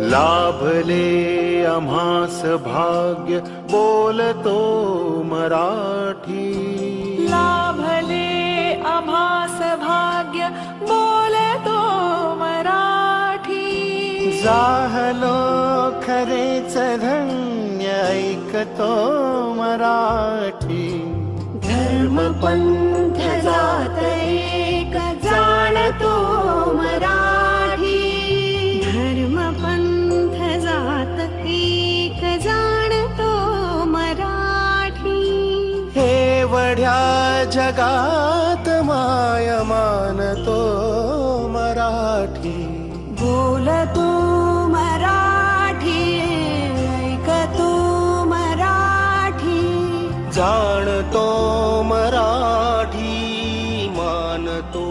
लाभले आम्हास भाग्य बोलतो मराठी. लाभले आम्हास भाग्य बोलतो मराठी. जाहलो खरेच धन्य ऐकतो मराठी. धर्म पंथ जात एक जाणतो मराठी. धर्म पंथ जात एक जाणतो मराठी. एवढ्या जगात माय मानतो मराठी. बोलतो मराठी, ऐकतो मराठी. जाणतो मराठी, मानतो